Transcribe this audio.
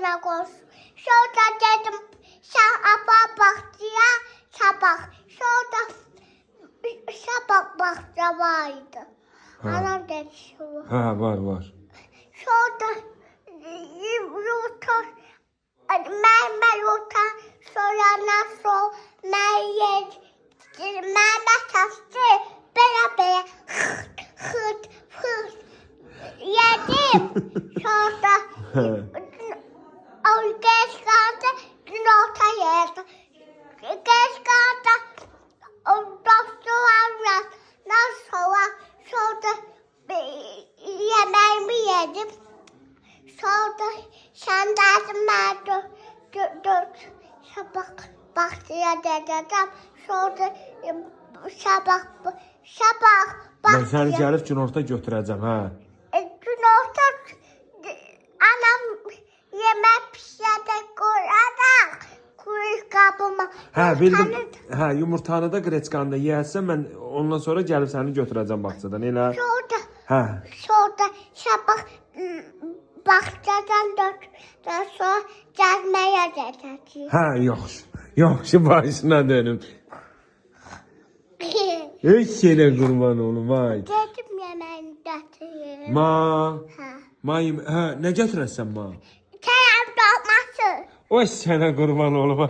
sonra koş. Sonra dedim sen apa bahçeye sabah. Sonra sabah bahçe vardı. Anam dedi şu. Ha, var. Sonra yumurta ben yumurta sonra nasıl ben taştı beraber hırt yedim. Sonra o geç kaldı yumurta yedim. Geç kaldı o doktor nasıl sonra yemeğimi yedim. Sonra sen dersin ben sabah bahçeye dedim. Sonra sabah Mən səni bahçeye. gəlib günorta götürəcəm, hə. Dün orta anam yemek pişirdi koyarak kuyruk kabıma. Hə, bildim. Hə, yumurtanı da qreçkanı da yeyəsən, mən ondan sonra gəlib səni götürəcəm bağçadan, elə. Sonra sabah bahçeden döndükten sonra gelmeye dedi. Hə, yaxşı başına dönüm. Eşelə qurban olum, vay. Dedim yemeğini getireyim. Hə, nə götürəsən ma? Kerem dolması. O sənə qurban olum.